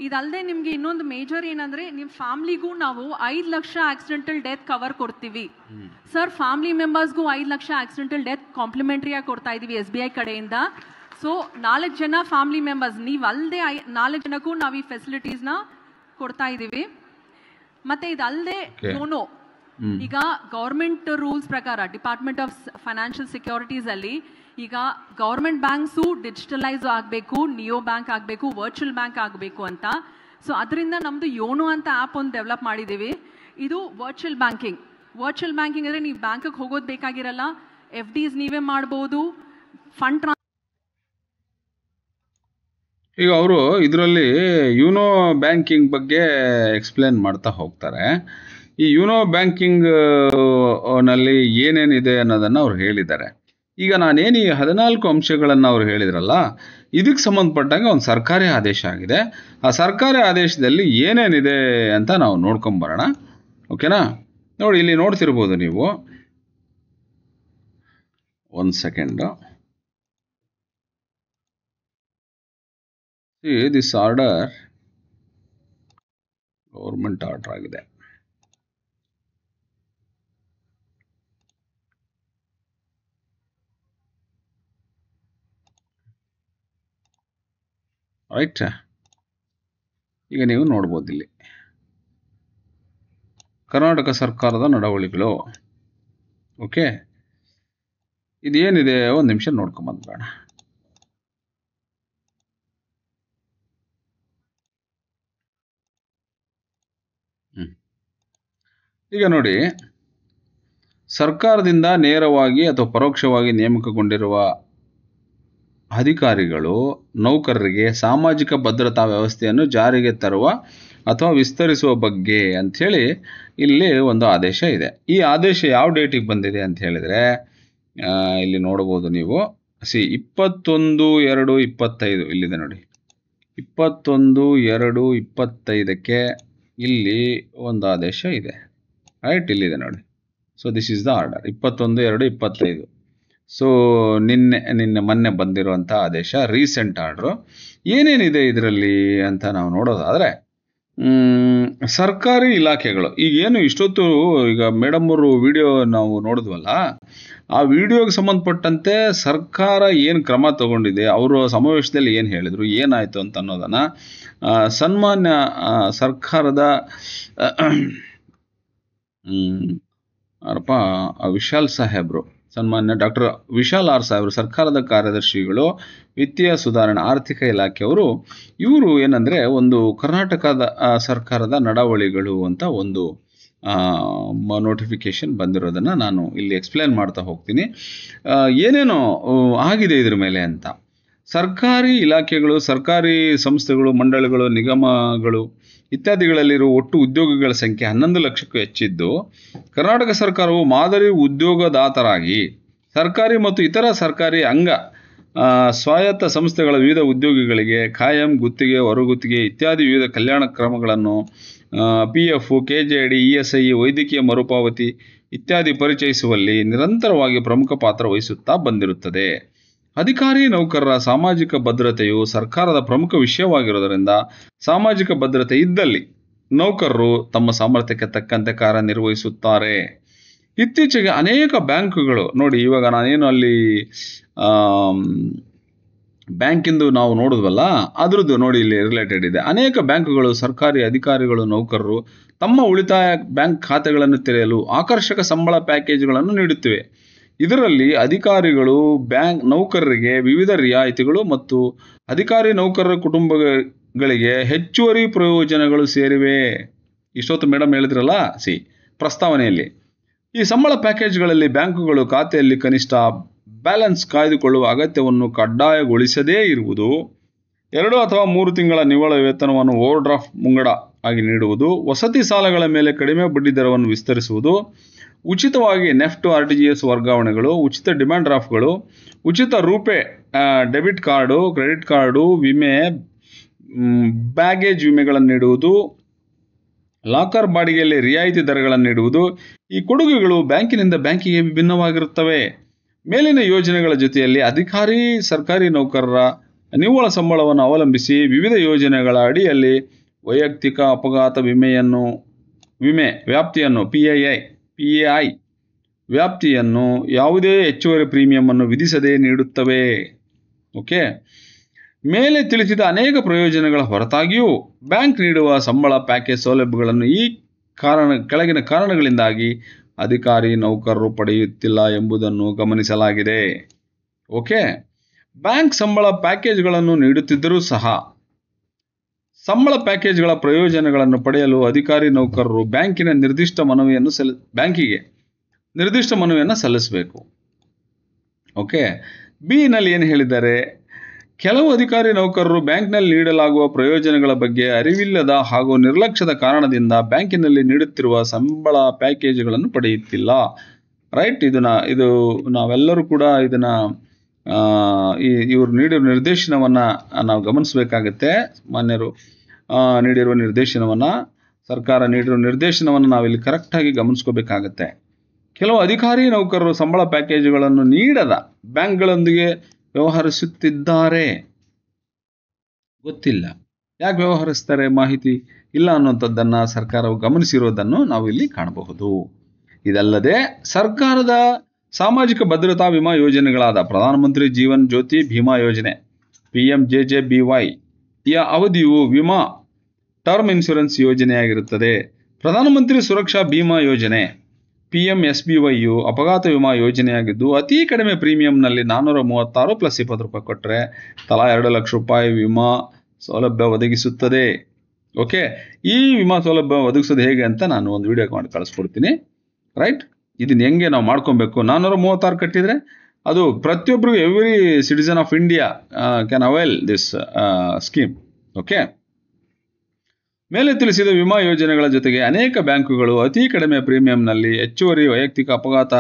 ಇದಲ್ಲದೆ ನಿಮಗೆ ಇನ್ನೊಂದು ಮೇಜರ್ ಏನಂದರೆ, ನಿಮ್ಮ ಫ್ಯಾಮ್ಲಿಗೂ ನಾವು 5 ಲಕ್ಷ ಆಕ್ಸಿಡೆಂಟಲ್ ಡೆತ್ ಕವರ್ ಕೊಡ್ತೀವಿ ಸರ್. ಫ್ಯಾಮಿಲಿ ಮೆಂಬರ್ಸ್ಗೂ 5 ಲಕ್ಷ ಆಕ್ಸಿಡೆಂಟಲ್ ಡೆತ್ ಕಾಂಪ್ಲಿಮೆಂಟ್ರಿಯಾಗಿ ಕೊಡ್ತಾ ಇದ್ದೀವಿ SBI ಕಡೆಯಿಂದ. ಸೊ 4 ಜನ ಫ್ಯಾಮಿಲಿ ಮೆಂಬರ್ಸ್, ನೀವು ಅಲ್ಲದೆ 4 ಜನಕ್ಕೂ ನಾವು ಈ ಫೆಸಿಲಿಟೀಸ್ನ ಕೊಡ್ತಾ ಇದ್ದೀವಿ. ಮತ್ತು ಇದಲ್ಲದೆ ಯೋನೋ, ಈಗ ಗೌರ್ಮೆಂಟ್ ರೂಲ್ಸ್ ಪ್ರಕಾರ ಡಿಪಾರ್ಟ್ಮೆಂಟ್ ಆಫ್ ಫೈನಾನ್ಷಿಯಲ್ ಸೆಕ್ಯೂರಿಟೀಸ್ ಅಲ್ಲಿ ಈಗ ಗೌರ್ಮೆಂಟ್ ಬ್ಯಾಂಕ್ಸು ಡಿಜಿಟಲೈಸ್ ಆಗಬೇಕು, ನಿಯೋ ಬ್ಯಾಂಕ್ ಆಗಬೇಕು, ವರ್ಚುವಲ್ ಬ್ಯಾಂಕ್ ಆಗಬೇಕು ಅಂತ. ಸೊ ಅದರಿಂದ ನಮ್ಮದು ಯೋನೋ ಅಂತ ಆ್ಯಪ್ ಒಂದು ಡೆವಲಪ್ ಮಾಡಿದ್ದೀವಿ. ಇದು ವರ್ಚುವಲ್ ಬ್ಯಾಂಕಿಂಗ್ ಅಂದರೆ ನೀವು ಬ್ಯಾಂಕಿಗೆ ಹೋಗೋದು ಬೇಕಾಗಿರಲ್ಲ, FDs ನೀವೇ ಮಾಡ್ಬೋದು, ಫಂಡ್ ಈಗ ಅವರು ಇದರಲ್ಲಿ ಯೂನೋ ಬ್ಯಾಂಕಿಂಗ್ ಬಗ್ಗೆ ಎಕ್ಸ್ಪ್ಲೇನ್ ಮಾಡ್ತಾ ಹೋಗ್ತಾರೆ. ಈ ಯೂನೋ ಬ್ಯಾಂಕಿಂಗ್ ನಲ್ಲಿ ಏನೇನಿದೆ ಅನ್ನೋದನ್ನು ಅವ್ರು ಹೇಳಿದ್ದಾರೆ. ಈಗ ನಾನೇನು ಈ 14 ಅಂಶಗಳನ್ನು ಅವ್ರು ಹೇಳಿದ್ರಲ್ಲ, ಇದಕ್ಕೆ ಸಂಬಂಧಪಟ್ಟಂಗೆ ಒಂದು ಸರ್ಕಾರಿ ಆದೇಶ ಆಗಿದೆ. ಆ ಸರ್ಕಾರಿ ಆದೇಶದಲ್ಲಿ ಏನೇನಿದೆ ಅಂತ ನಾವು ನೋಡ್ಕೊಂಬರೋಣ. ಓಕೆನಾ? ನೋಡಿ, ಇಲ್ಲಿ ನೋಡ್ತಿರ್ಬೋದು ನೀವು. ಒಂದು second. This order government order ಆಗಿದೆ. ರೈಟ್, ಈಗ ನೀವು ನೋಡ್ಬೋದು ಇಲ್ಲಿ ಕರ್ನಾಟಕ ಸರ್ಕಾರದ ನಡವಳಿಕೆಗಳು. ಓಕೆ, ಇದೇನಿದೆ ಒಂದು ನಿಮಿಷ ನೋಡ್ಕೊಂಬಂದ್ಬೇಡ. ಈಗ ನೋಡಿ, ಸರ್ಕಾರದಿಂದ ನೇರವಾಗಿ ಅಥವಾ ಪರೋಕ್ಷವಾಗಿ ನೇಮಕಗೊಂಡಿರುವ ಅಧಿಕಾರಿಗಳು ನೌಕರರಿಗೆ ಸಾಮಾಜಿಕ ಭದ್ರತಾ ವ್ಯವಸ್ಥೆಯನ್ನು ಜಾರಿಗೆ ತರುವ ಅಥವಾ ವಿಸ್ತರಿಸುವ ಬಗ್ಗೆ ಅಂಥೇಳಿ ಇಲ್ಲಿ ಒಂದು ಆದೇಶ ಇದೆ. ಈ ಆದೇಶ ಯಾವ ಡೇಟಿಗೆ ಬಂದಿದೆ ಅಂತ ಹೇಳಿದರೆ, ಇಲ್ಲಿ ನೋಡ್ಬೋದು ನೀವು. 21/2/25 ಇಲ್ಲಿದೆ ನೋಡಿ. 21/2/25ಕ್ಕೆ ಇಲ್ಲಿ ಒಂದು ಆದೇಶ ಇದೆ. ರೈಟ್, ಇಲ್ಲಿದೆ ನೋಡಿ. So this is the order, 21/2/25. So ಮೊನ್ನೆ ಬಂದಿರುವಂಥ ಆದೇಶ, ರೀಸೆಂಟ್ ಆರ್ಡ್ರು. ಏನೇನಿದೆ ಇದರಲ್ಲಿ ಅಂತ ನಾವು ನೋಡೋದಾದರೆ, ಸರ್ಕಾರಿ ಇಲಾಖೆಗಳು ಈಗೇನು ಇಷ್ಟೊತ್ತು ಈಗ ಮೇಡಮ್ ಅವರು ವಿಡಿಯೋ ನಾವು ನೋಡಿದ್ವಲ್ಲ, ಆ ವಿಡಿಯೋಗೆ ಸಂಬಂಧಪಟ್ಟಂತೆ ಸರ್ಕಾರ ಏನು ಕ್ರಮ ತಗೊಂಡಿದೆ, ಅವರು ಸಮಾವೇಶದಲ್ಲಿ ಏನು ಹೇಳಿದರು, ಏನಾಯಿತು ಅಂತ ಅನ್ನೋದನ್ನು ಸನ್ಮಾನ್ಯ ಸರ್ಕಾರದ ಯಾರಪ್ಪ ವಿಶಾಲ್ ಸಾಹೇಬ್ರು, ಸನ್ಮಾನ್ಯ ಡಾಕ್ಟರ್ ವಿಶಾಲ್ ಆರ್ ಸಾಹೇಬ್ರು, ಸರ್ಕಾರದ ಕಾರ್ಯದರ್ಶಿಗಳು, ವಿತ್ತೀಯ ಸುಧಾರಣೆ ಆರ್ಥಿಕ ಇಲಾಖೆಯವರು. ಇವರು ಏನಂದರೆ ಒಂದು ಕರ್ನಾಟಕದ ಸರ್ಕಾರದ ನಡವಳಿಗಳು ಅಂತ ಒಂದು ನೋಟಿಫಿಕೇಶನ್ ಬಂದಿರೋದನ್ನು ನಾನು ಇಲ್ಲಿ ಎಕ್ಸ್ಪ್ಲೇನ್ ಮಾಡ್ತಾ ಹೋಗ್ತೀನಿ. ಏನೇನೋ ಆಗಿದೆ ಇದ್ರ ಮೇಲೆ ಅಂತ. ಸರ್ಕಾರಿ ಇಲಾಖೆಗಳು, ಸರ್ಕಾರಿ ಸಂಸ್ಥೆಗಳು, ಮಂಡಳಿಗಳು, ನಿಗಮಗಳು ಇತ್ಯಾದಿಗಳಲ್ಲಿರುವ ಒಟ್ಟು ಉದ್ಯೋಗಿಗಳ ಸಂಖ್ಯೆ 11 ಲಕ್ಷಕ್ಕೂ ಹೆಚ್ಚಿದ್ದು, ಕರ್ನಾಟಕ ಸರ್ಕಾರವು ಮಾದರಿ ಉದ್ಯೋಗದಾತರಾಗಿ ಸರ್ಕಾರಿ ಮತ್ತು ಇತರ ಸರ್ಕಾರಿ ಸ್ವಾಯತ್ತ ಸಂಸ್ಥೆಗಳ ವಿವಿಧ ಉದ್ಯೋಗಿಗಳಿಗೆ ಖಾಯಂ, ಗುತ್ತಿಗೆ, ಹೊರಗುತ್ತಿಗೆ ಇತ್ಯಾದಿ ವಿವಿಧ ಕಲ್ಯಾಣ ಕ್ರಮಗಳನ್ನು PF, KJD, ESI, ವೈದ್ಯಕೀಯ ಮರುಪಾವತಿ ಇತ್ಯಾದಿ ಪರಿಚಯಿಸುವಲ್ಲಿ ನಿರಂತರವಾಗಿ ಪ್ರಮುಖ ಪಾತ್ರ ವಹಿಸುತ್ತಾ ಬಂದಿರುತ್ತದೆ. ಅಧಿಕಾರಿ ನೌಕರರ ಸಾಮಾಜಿಕ ಭದ್ರತೆಯು ಸರ್ಕಾರದ ಪ್ರಮುಖ ವಿಷಯವಾಗಿರುವುದರಿಂದ ಸಾಮಾಜಿಕ ಭದ್ರತೆ ಇದ್ದಲ್ಲಿ ನೌಕರರು ತಮ್ಮ ಸಾಮರ್ಥ್ಯಕ್ಕೆ ತಕ್ಕಂತೆ ಕಾರ್ಯನಿರ್ವಹಿಸುತ್ತಾರೆ. ಇತ್ತೀಚೆಗೆ ಅನೇಕ ಬ್ಯಾಂಕುಗಳು ನೋಡಿ, ಇವಾಗ ನಾನೇನು ಅಲ್ಲಿ ಬ್ಯಾಂಕಿಂದು ನಾವು ನೋಡಿದ್ವಲ್ಲ, ಅದ್ರದ್ದು ನೋಡಿ ಇಲ್ಲಿ ರಿಲೇಟೆಡ್ ಇದೆ. ಅನೇಕ ಬ್ಯಾಂಕುಗಳು ಸರ್ಕಾರಿ ಅಧಿಕಾರಿಗಳು, ನೌಕರರು ತಮ್ಮ ಉಳಿತಾಯ ಬ್ಯಾಂಕ್ ಖಾತೆಗಳನ್ನು ತೆರೆಯಲು ಆಕರ್ಷಕ ಸಂಬಳ ಪ್ಯಾಕೇಜ್ಗಳನ್ನು ನೀಡುತ್ತಿವೆ. ಇದರಲ್ಲಿ ಅಧಿಕಾರಿಗಳು ಬ್ಯಾಂಕ್ ನೌಕರರಿಗೆ ವಿವಿಧ ರಿಯಾಯಿತಿಗಳು ಮತ್ತು ಅಧಿಕಾರಿ ನೌಕರರ ಕುಟುಂಬಗಳಿಗೆ ಹೆಚ್ಚುವರಿ ಪ್ರಯೋಜನಗಳು ಸೇರಿವೆ. ಇಷ್ಟೊತ್ತು ಮೇಡಮ್ ಹೇಳಿದ್ರಲ್ಲ ಪ್ರಸ್ತಾವನೆಯಲ್ಲಿ. ಈ ಸಂಬಳ ಪ್ಯಾಕೇಜ್ಗಳಲ್ಲಿ ಬ್ಯಾಂಕುಗಳು ಖಾತೆಯಲ್ಲಿ ಕನಿಷ್ಠ ಬ್ಯಾಲೆನ್ಸ್ ಕಾಯ್ದುಕೊಳ್ಳುವ ಅಗತ್ಯವನ್ನು ಕಡ್ಡಾಯಗೊಳಿಸದೇ ಇರುವುದು, 2 ಅಥವಾ 3 ತಿಂಗಳ ನಿವ್ವಳ ವೇತನವನ್ನು ಓವರ್ ಡ್ರಾಫ್ಟ್ ಮುಂಗಡ ಆಗಿ ನೀಡುವುದು, ವಸತಿ ಸಾಲಗಳ ಮೇಲೆ ಕಡಿಮೆ ಬಡ್ಡಿ ದರವನ್ನು ವಿಸ್ತರಿಸುವುದು, ಉಚಿತವಾಗಿ ನೆಫ್ಟ್ RTGS ವರ್ಗಾವಣೆಗಳು, ಉಚಿತ ಡಿಮ್ಯಾಂಡ್ ಡ್ರಾಫ್ಟ್ಗಳು, ಉಚಿತ RuPay debit card, credit card, ವಿಮೆ, ಬ್ಯಾಗೇಜ್ ವಿಮೆಗಳನ್ನು ನೀಡುವುದು, ಲಾಕರ್ ಬಾಡಿಗೆಯಲ್ಲಿ ರಿಯಾಯಿತಿ ದರಗಳನ್ನು ನೀಡುವುದು. ಈ ಕೊಡುಗೆಗಳು ಬ್ಯಾಂಕಿನಿಂದ ಬ್ಯಾಂಕಿಗೆ ವಿಭಿನ್ನವಾಗಿರುತ್ತವೆ. ಮೇಲಿನ ಯೋಜನೆಗಳ ಜೊತೆಯಲ್ಲಿ ಅಧಿಕಾರಿ ಸರ್ಕಾರಿ ನೌಕರರ ನಿವ್ವಳ ಸಂಬಳವನ್ನು ಅವಲಂಬಿಸಿ ವಿವಿಧ ಯೋಜನೆಗಳ ಅಡಿಯಲ್ಲಿ ವೈಯಕ್ತಿಕ ಅಪಘಾತ ವಿಮೆ ವ್ಯಾಪ್ತಿಯನ್ನು PAI ವ್ಯಾಪ್ತಿಯನ್ನು ಯಾವುದೇ ಹೆಚ್ಚುವರಿ ಪ್ರೀಮಿಯಂ ಅನ್ನು ವಿಧಿಸದೆ ನೀಡುತ್ತವೆ. ಓಕೆ, ಮೇಲೆ ತಿಳಿಸಿದ ಅನೇಕ ಪ್ರಯೋಜನಗಳ ಹೊರತಾಗಿಯೂ ಬ್ಯಾಂಕ್ ನೀಡುವ ಸಂಬಳ ಪ್ಯಾಕೇಜ್ ಸೌಲಭ್ಯಗಳನ್ನು ಕೆಳಗಿನ ಕಾರಣಗಳಿಂದಾಗಿ ಅಧಿಕಾರಿ ನೌಕರರು ಪಡೆಯುತ್ತಿಲ್ಲ ಎಂಬುದನ್ನು ಗಮನಿಸಲಾಗಿದೆ. ಓಕೆ, ಬ್ಯಾಂಕ್ ಸಂಬಳ ಪ್ಯಾಕೇಜ್ಗಳನ್ನು ನೀಡುತ್ತಿದ್ದರೂ ಸಹ ಸಂಬಳ ಪ್ಯಾಕೇಜ್ಗಳ ಪ್ರಯೋಜನಗಳನ್ನು ಪಡೆಯಲು ಅಧಿಕಾರಿ ನೌಕರರು ಬ್ಯಾಂಕಿಗೆ ನಿರ್ದಿಷ್ಟ ಮನವಿಯನ್ನು ಸಲ್ಲಿಸಬೇಕು. ಓಕೆ, ಬಿನಲ್ಲಿ ಏನು ಹೇಳಿದ್ದಾರೆ? ಕೆಲವು ಅಧಿಕಾರಿ ನೌಕರರು ಬ್ಯಾಂಕ್ನಲ್ಲಿ ನೀಡಲಾಗುವ ಪ್ರಯೋಜನಗಳ ಬಗ್ಗೆ ಅರಿವಿಲ್ಲದ ಹಾಗೂ ನಿರ್ಲಕ್ಷ್ಯದ ಕಾರಣದಿಂದ ಬ್ಯಾಂಕಿನಲ್ಲಿ ನೀಡುತ್ತಿರುವ ಸಂಬಳ ಪ್ಯಾಕೇಜ್ಗಳನ್ನು ಪಡೆಯುತ್ತಿಲ್ಲ. ರೈಟ್, ಇದು ನಾವೆಲ್ಲರೂ ಕೂಡ ಇದನ್ನು ಇವರು ನೀಡಿರುವ ನಿರ್ದೇಶನವನ್ನು ನಾವು ಗಮನಿಸಬೇಕಾಗತ್ತೆ. ಮಾನ್ಯರು ನೀಡಿರುವ ನಿರ್ದೇಶನವನ್ನು, ಸರ್ಕಾರ ನೀಡಿರುವ ನಿರ್ದೇಶನವನ್ನು ನಾವಿಲ್ಲಿ ಕರೆಕ್ಟಾಗಿ ಗಮನಿಸ್ಕೋಬೇಕಾಗತ್ತೆ. ಕೆಲವು ಅಧಿಕಾರಿ ನೌಕರರು ಸಂಬಳ ಪ್ಯಾಕೇಜ್ಗಳನ್ನು ನೀಡದ ಬ್ಯಾಂಕ್ಗಳೊಂದಿಗೆ ವ್ಯವಹರಿಸುತ್ತಿದ್ದಾರೆ. ಗೊತ್ತಿಲ್ಲ ಯಾಕೆ ವ್ಯವಹರಿಸ್ತಾರೆ, ಮಾಹಿತಿ ಇಲ್ಲ ಅನ್ನುವಂಥದ್ದನ್ನು ಸರ್ಕಾರವು ಗಮನಿಸಿರೋದನ್ನು ನಾವು ಇಲ್ಲಿ ಕಾಣಬಹುದು. ಇದಲ್ಲದೆ ಸರ್ಕಾರದ ಸಾಮಾಜಿಕ ಭದ್ರತಾ ವಿಮಾ ಯೋಜನೆಗಳಾದ ಪ್ರಧಾನಮಂತ್ರಿ ಜೀವನ್ ಜ್ಯೋತಿ ಬಿಮಾ ಯೋಜನೆ PMJJBY ಯ ಅವಧಿಯು ವಿಮಾ ಟರ್ಮ್ ಇನ್ಶೂರೆನ್ಸ್ ಯೋಜನೆಯಾಗಿರುತ್ತದೆ. ಪ್ರಧಾನಮಂತ್ರಿ ಸುರಕ್ಷಾ ಬಿಮಾ ಯೋಜನೆ PMSBY ಅಪಘಾತ ವಿಮಾ ಯೋಜನೆಯಾಗಿದ್ದು ಅತಿ ಕಡಿಮೆ ಪ್ರೀಮಿಯಂನಲ್ಲಿ 436 + 20 ರೂಪಾಯಿ ಕೊಟ್ಟರೆ ತಲಾ 2 ಲಕ್ಷ ರೂಪಾಯಿ ವಿಮಾ ಸೌಲಭ್ಯ ಒದಗಿಸುತ್ತದೆ. ಓಕೆ, ಈ ವಿಮಾ ಸೌಲಭ್ಯ ಒದಗಿಸೋದು ಹೇಗೆ ಅಂತ ನಾನು ಒಂದು ವಿಡಿಯೋ ಮಾಡಿ ಕಳಿಸ್ಕೊಡ್ತೀನಿ. ರೈಟ್, ಇದನ್ನ ಹೆಂಗೆ ನಾವು ಮಾಡ್ಕೊಬೇಕು? 436 ಕಟ್ಟಿದರೆ ಅದು ಪ್ರತಿಯೊಬ್ಬರಿಗೂ every citizen of India can avail this scheme. Okay, ಮೇಲೆ ತಿಳಿಸಿದ ವಿಮಾ ಯೋಜನೆಗಳ ಜೊತೆಗೆ ಅನೇಕ ಬ್ಯಾಂಕುಗಳು ಅತಿ ಕಡಿಮೆ ಪ್ರೀಮಿಯಂನಲ್ಲಿ ಹೆಚ್ಚುವರಿ ವೈಯಕ್ತಿಕ ಅಪಘಾತ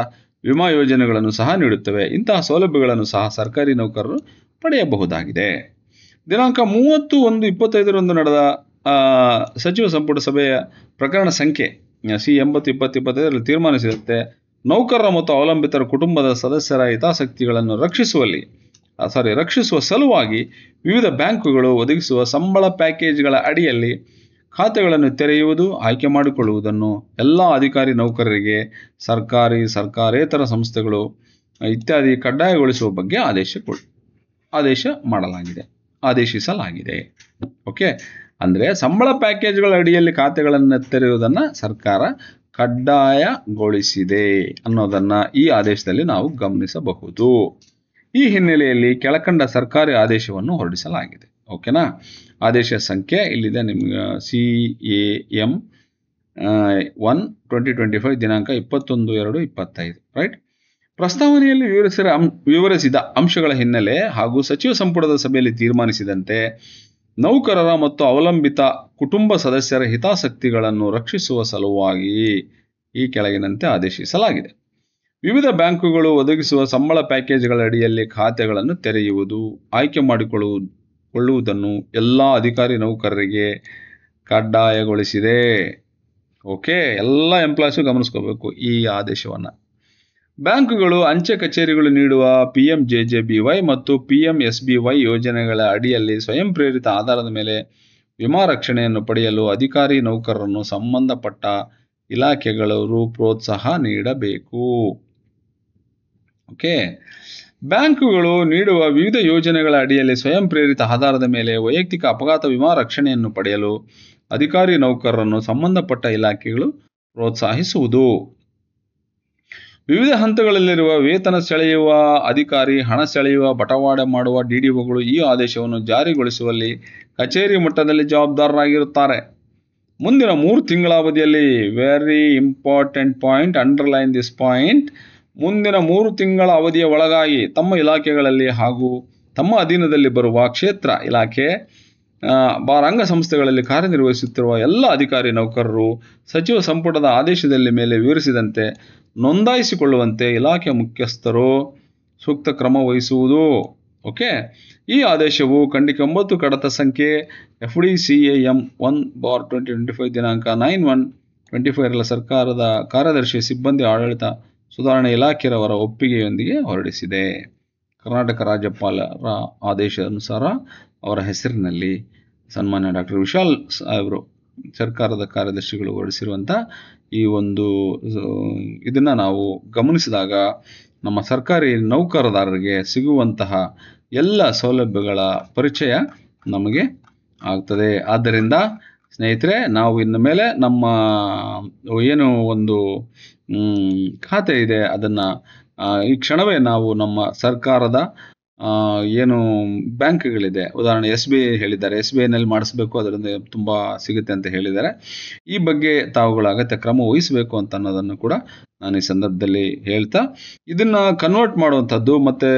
ವಿಮಾ ಯೋಜನೆಗಳನ್ನು ಸಹ ನೀಡುತ್ತವೆ. ಇಂತಹ ಸೌಲಭ್ಯಗಳನ್ನು ಸಹ ಸರ್ಕಾರಿ ನೌಕರರು ಪಡೆಯಬಹುದಾಗಿದೆ. ದಿನಾಂಕ 30/1/25 ನಡೆದ ಸಚಿವ ಸಂಪುಟ ಸಭೆಯ ಪ್ರಕರಣ ಸಂಖ್ಯೆ C-80/2025 ತೀರ್ಮಾನಿಸಿದಂತೆ ನೌಕರರ ಮತ್ತು ಅವಲಂಬಿತರ ಕುಟುಂಬದ ಸದಸ್ಯರ ಹಿತಾಸಕ್ತಿಗಳನ್ನು ರಕ್ಷಿಸುವ ಸಲುವಾಗಿ ವಿವಿಧ ಬ್ಯಾಂಕುಗಳು ಒದಗಿಸುವ ಸಂಬಳ ಪ್ಯಾಕೇಜ್ಗಳ ಅಡಿಯಲ್ಲಿ ಖಾತೆಗಳನ್ನು ತೆರೆಯುವುದು, ಆಯ್ಕೆ ಮಾಡಿಕೊಳ್ಳುವುದನ್ನು ಎಲ್ಲ ಅಧಿಕಾರಿ ನೌಕರರಿಗೆ ಸರ್ಕಾರೇತರ ಸಂಸ್ಥೆಗಳು ಇತ್ಯಾದಿ ಕಡ್ಡಾಯಗೊಳಿಸುವ ಬಗ್ಗೆ ಆದೇಶಿಸಲಾಗಿದೆ. ಓಕೆ, ಅಂದರೆ ಸಂಬಳ ಪ್ಯಾಕೇಜ್ಗಳ ಅಡಿಯಲ್ಲಿ ಖಾತೆಗಳನ್ನು ತೆರೆಯುವುದನ್ನು ಸರ್ಕಾರ ಕಡ್ಡಾಯಗೊಳಿಸಿದೆ ಅನ್ನೋದನ್ನು ಈ ಆದೇಶದಲ್ಲಿ ನಾವು ಗಮನಿಸಬಹುದು. ಈ ಹಿನ್ನೆಲೆಯಲ್ಲಿ ಕೆಳಕಂಡ ಸರ್ಕಾರಿ ಆದೇಶವನ್ನು ಹೊರಡಿಸಲಾಗಿದೆ. ಓಕೆನಾ? ಆದೇಶ ಸಂಖ್ಯೆ ಇಲ್ಲಿದೆ ನಿಮ್ಗೆ, CAM 1/2025 ದಿನಾಂಕ 21/2/25. ರೈಟ್. ಪ್ರಸ್ತಾವನೆಯಲ್ಲಿ ವಿವರಿಸಿದ ಅಂಶಗಳ ಹಿನ್ನೆಲೆ ಹಾಗೂ ಸಚಿವ ಸಂಪುಟದ ಸಭೆಯಲ್ಲಿ ತೀರ್ಮಾನಿಸಿದಂತೆ ನೌಕರರ ಮತ್ತು ಅವಲಂಬಿತ ಕುಟುಂಬ ಸದಸ್ಯರ ಹಿತಾಸಕ್ತಿಗಳನ್ನು ರಕ್ಷಿಸುವ ಸಲುವಾಗಿ ಈ ಕೆಳಗಿನಂತೆ ಆದೇಶಿಸಲಾಗಿದೆ. ವಿವಿಧ ಬ್ಯಾಂಕುಗಳು ಒದಗಿಸುವ ಸಂಬಳ ಪ್ಯಾಕೇಜ್ಗಳ ಅಡಿಯಲ್ಲಿ ಖಾತೆಗಳನ್ನು ತೆರೆಯುವುದು, ಆಯ್ಕೆ ಮಾಡಿಕೊಳ್ಳುವುದನ್ನು ಎಲ್ಲ ಅಧಿಕಾರಿ ನೌಕರರಿಗೆ ಕಡ್ಡಾಯಗೊಳಿಸಿದೆ. ಓಕೆ, ಎಲ್ಲ ಎಂಪ್ಲಾಯ್ಸು ಗಮನಿಸ್ಕೋಬೇಕು ಈ ಆದೇಶವನ್ನು. ಬ್ಯಾಂಕುಗಳು ಅಂಚೆ ಕಚೇರಿಗಳು ನೀಡುವ PMJJBY ಮತ್ತು PMSBY ಯೋಜನೆಗಳ ಅಡಿಯಲ್ಲಿ ಸ್ವಯಂ ಪ್ರೇರಿತ ಆಧಾರದ ಮೇಲೆ ವಿಮಾ ರಕ್ಷಣೆಯನ್ನು ಪಡೆಯಲು ಅಧಿಕಾರಿ ನೌಕರರನ್ನು ಸಂಬಂಧಪಟ್ಟ ಇಲಾಖೆಗಳು ಪ್ರೋತ್ಸಾಹ ನೀಡಬೇಕು. ಓಕೆ. ಬ್ಯಾಂಕುಗಳು ನೀಡುವ ವಿವಿಧ ಯೋಜನೆಗಳ ಅಡಿಯಲ್ಲಿ ಸ್ವಯಂ ಪ್ರೇರಿತ ಆಧಾರದ ಮೇಲೆ ವೈಯಕ್ತಿಕ ಅಪಘಾತ ವಿಮಾ ರಕ್ಷಣೆಯನ್ನು ಪಡೆಯಲು ಅಧಿಕಾರಿ ನೌಕರರನ್ನು ಸಂಬಂಧಪಟ್ಟ ಇಲಾಖೆಗಳು ಪ್ರೋತ್ಸಾಹಿಸುವುದು. ವಿವಿಧ ಹಂತಗಳಲ್ಲಿರುವ ವೇತನ ಸೆಳೆಯುವ ಅಧಿಕಾರಿ, ಹಣ ಸೆಳೆಯುವ, ಬಟವಾಡೆ ಮಾಡುವ DDOಗಳು ಈ ಆದೇಶವನ್ನು ಜಾರಿಗೊಳಿಸುವಲ್ಲಿ ಕಚೇರಿ ಮಟ್ಟದಲ್ಲಿ ಜವಾಬ್ದಾರರಾಗಿರುತ್ತಾರೆ. ಮುಂದಿನ 3 ತಿಂಗಳ ಅವಧಿಯಲ್ಲಿ, very important point, underline this point, ಮುಂದಿನ 3 ತಿಂಗಳ ಅವಧಿಯ ಒಳಗಾಗಿ ತಮ್ಮ ಇಲಾಖೆಗಳಲ್ಲಿ ಹಾಗೂ ತಮ್ಮ ಅಧೀನದಲ್ಲಿ ಬರುವ ಕ್ಷೇತ್ರ, ಇಲಾಖೆ, ರಂಗ ಸಂಸ್ಥೆಗಳಲ್ಲಿ ಕಾರ್ಯನಿರ್ವಹಿಸುತ್ತಿರುವ ಎಲ್ಲ ಅಧಿಕಾರಿ ನೌಕರರು ಸಚಿವ ಸಂಪುಟದ ಆದೇಶದಲ್ಲಿ ಮೇಲೆ ವಿವರಿಸಿದಂತೆ ನೋಂದಾಯಿಸಿಕೊಳ್ಳುವಂತೆ ಇಲಾಖೆ ಮುಖ್ಯಸ್ಥರು ಸೂಕ್ತ ಕ್ರಮ ವಹಿಸುವುದು. ಓಕೆ. ಈ ಆದೇಶವು ಖಂಡಿಕೆ 9 ಕಡತ ಸಂಖ್ಯೆ FDCAM 1/2025 ದಿನಾಂಕ 9/1/25 ಸರ್ಕಾರದ ಕಾರ್ಯದರ್ಶಿ ಸಿಬ್ಬಂದಿ ಆಡಳಿತ ಸುಧಾರಣೆ ಇಲಾಖೆಯವರ ಒಪ್ಪಿಗೆಯೊಂದಿಗೆ ಹೊರಡಿಸಿದೆ. ಕರ್ನಾಟಕ ರಾಜ್ಯಪಾಲರ ಆದೇಶಾನುಸಾರ ಅವರ ಹೆಸರಿನಲ್ಲಿ ಸನ್ಮಾನ್ಯ ಡಾಕ್ಟರ್ ವಿಶಾಲ್ ಸಾಹೇಬರು, ಸರ್ಕಾರದ ಕಾರ್ಯದರ್ಶಿಗಳು ಹೊರಡಿಸಿರುವಂಥ ಈ ಒಂದು ಇದನ್ನು ನಾವು ಗಮನಿಸಿದಾಗ ನಮ್ಮ ಸರ್ಕಾರಿ ನೌಕರದಾರರಿಗೆ ಸಿಗುವಂತಹ ಎಲ್ಲ ಸೌಲಭ್ಯಗಳ ಪರಿಚಯ ನಮಗೆ ಆಗ್ತದೆ. ಆದ್ದರಿಂದ ಸ್ನೇಹಿತರೆ, ನಾವು ಇನ್ನು ಮೇಲೆ ನಮ್ಮ ಏನು ಒಂದು ಖಾತೆ ಇದೆ ಅದನ್ನು ಈ ಕ್ಷಣವೇ ನಾವು ನಮ್ಮ ಸರ್ಕಾರದ ಏನು ಬ್ಯಾಂಕ್ಗಳಿದೆ, ಉದಾಹರಣೆ SBI ಹೇಳಿದ್ದಾರೆ, SBIನಲ್ಲಿ ಮಾಡಿಸ್ಬೇಕು, ಅದರಿಂದ ತುಂಬ ಸಿಗುತ್ತೆ ಅಂತ ಹೇಳಿದ್ದಾರೆ. ಈ ಬಗ್ಗೆ ತಾವುಗಳ ಅಗತ್ಯ ಕ್ರಮ ವಹಿಸಬೇಕು ಅಂತ ಅನ್ನೋದನ್ನು ಕೂಡ ನಾನು ಈ ಸಂದರ್ಭದಲ್ಲಿ ಹೇಳ್ತಾ, ಇದನ್ನು ಕನ್ವರ್ಟ್ ಮಾಡುವಂಥದ್ದು. ಮತ್ತು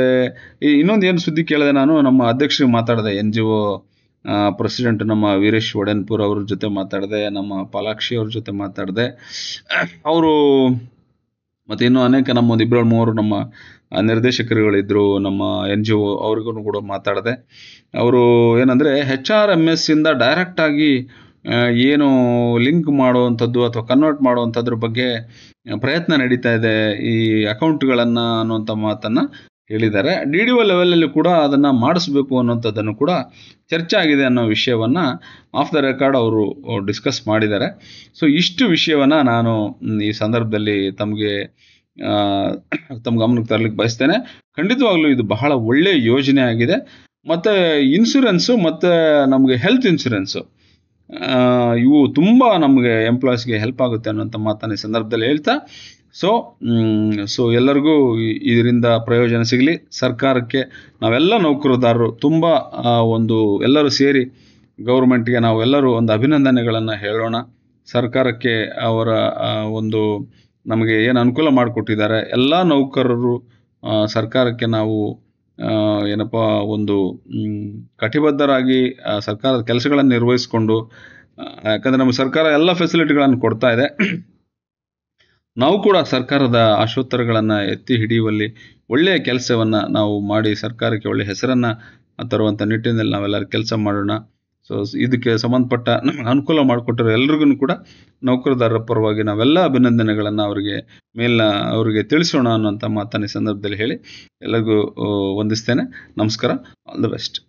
ಇನ್ನೊಂದು ಏನು ಸುದ್ದಿ ಕೇಳಿದೆ, ನಾನು ನಮ್ಮ ಅಧ್ಯಕ್ಷರಿಗೆ ಮಾತಾಡಿದೆ, NGO ಪ್ರೆಸಿಡೆಂಟ್ ನಮ್ಮ ವೀರೇಶ್ ಒಡೆನ್ಪುರ್ ಅವ್ರ ಜೊತೆ ಮಾತಾಡಿದೆ, ನಮ್ಮ ಪಾಲಾಕ್ಷಿ ಅವ್ರ ಜೊತೆ ಮಾತಾಡಿದೆ. ಅವರು ಮತ್ತು ಇನ್ನೂ ಅನೇಕ ನಮ್ಮೊಂದು 2-3 ನಮ್ಮ ನಿರ್ದೇಶಕರುಗಳಿದ್ದರು ನಮ್ಮ NGO, ಅವ್ರಿಗೂ ಕೂಡ ಮಾತಾಡಿದೆ. ಅವರು ಏನಂದರೆ HRMS ಇಂದ ಡೈರೆಕ್ಟಾಗಿ ಏನು ಲಿಂಕ್ ಮಾಡುವಂಥದ್ದು ಅಥವಾ ಕನ್ವರ್ಟ್ ಮಾಡುವಂಥದ್ರ ಬಗ್ಗೆ ಪ್ರಯತ್ನ ನಡೀತಾ ಇದೆ ಈ ಅಕೌಂಟ್ಗಳನ್ನು ಅನ್ನುವಂಥ ಮಾತನ್ನು ಹೇಳಿದ್ದಾರೆ. DDO ಲೆವೆಲಲ್ಲಿ ಕೂಡ ಅದನ್ನು ಮಾಡಿಸ್ಬೇಕು ಅನ್ನೋಂಥದ್ದನ್ನು ಕೂಡ ಚರ್ಚೆ ಆಗಿದೆ ಅನ್ನೋ ವಿಷಯವನ್ನು ಆಫ್ ದ ರೆಕಾರ್ಡ್ ಅವರು ಡಿಸ್ಕಸ್ ಮಾಡಿದ್ದಾರೆ. ಸೊ ಇಷ್ಟು ವಿಷಯವನ್ನು ನಾನು ಈ ಸಂದರ್ಭದಲ್ಲಿ ತಮ್ಮ ಗಮನಕ್ಕೆ ತರಲಿಕ್ಕೆ ಬಯಸ್ತೇನೆ. ಖಂಡಿತವಾಗ್ಲೂ ಇದು ಬಹಳ ಒಳ್ಳೆಯ ಯೋಜನೆ ಆಗಿದೆ. ಮತ್ತು ಇನ್ಶೂರೆನ್ಸು ಮತ್ತು ನಮಗೆ ಹೆಲ್ತ್ ಇನ್ಶೂರೆನ್ಸು ಇವು ತುಂಬ ನಮಗೆ ಎಂಪ್ಲಾಯೀಸ್ಗೆ ಹೆಲ್ಪ್ ಆಗುತ್ತೆ ಅನ್ನೋಂಥ ಮಾತನ್ನು ಈ ಸಂದರ್ಭದಲ್ಲಿ ಹೇಳ್ತಾ, ಸೊ ಎಲ್ಲರಿಗೂ ಇದರಿಂದ ಪ್ರಯೋಜನ ಸಿಗಲಿ. ಸರ್ಕಾರಕ್ಕೆ ನಾವೆಲ್ಲ ನೌಕರದಾರರು ತುಂಬ ಎಲ್ಲರೂ ಸೇರಿ ಗೌರ್ಮೆಂಟ್ಗೆ ನಾವೆಲ್ಲರೂ ಒಂದು ಅಭಿನಂದನೆಗಳನ್ನು ಹೇಳೋಣ. ಸರ್ಕಾರಕ್ಕೆ ಅವರ ನಮಗೆ ಏನು ಅನುಕೂಲ ಮಾಡಿಕೊಟ್ಟಿದ್ದಾರೆ ಎಲ್ಲ ನೌಕರರು, ಸರ್ಕಾರಕ್ಕೆ ನಾವು ಕಟಿಬದ್ಧರಾಗಿ ಸರ್ಕಾರದ ಕೆಲಸಗಳನ್ನು ನಿರ್ವಹಿಸಿಕೊಂಡು, ಯಾಕಂದರೆ ನಮ್ಮ ಸರ್ಕಾರ ಎಲ್ಲ ಫೆಸಿಲಿಟಿಗಳನ್ನು ಕೊಡ್ತಾ ಇದೆ, ನಾವು ಕೂಡ ಸರ್ಕಾರದ ಆಶೋತ್ತರಗಳನ್ನು ಎತ್ತಿ ಹಿಡಿಯುವಲ್ಲಿ ಒಳ್ಳೆಯ ಕೆಲಸವನ್ನು ನಾವು ಮಾಡಿ ಸರ್ಕಾರಕ್ಕೆ ಒಳ್ಳೆಯ ಹೆಸರನ್ನು ತರುವಂಥ ನಿಟ್ಟಿನಲ್ಲಿ ನಾವೆಲ್ಲರೂ ಕೆಲಸ ಮಾಡೋಣ. ಸೊ ಇದಕ್ಕೆ ಸಂಬಂಧಪಟ್ಟ ಅನುಕೂಲ ಮಾಡಿಕೊಟ್ಟಿರೋ ಎಲ್ರಿಗೂ ಕೂಡ ನೌಕರದಾರರ ಪರವಾಗಿ ನಾವೆಲ್ಲ ಅಭಿನಂದನೆಗಳನ್ನು ಅವರಿಗೆ ತಿಳಿಸೋಣ ಅನ್ನೋಂಥ ಮಾತನ್ನು ಈ ಸಂದರ್ಭದಲ್ಲಿ ಹೇಳಿ ಎಲ್ಲರಿಗೂ ವಂದಿಸ್ತೇನೆ. ನಮಸ್ಕಾರ. All the best.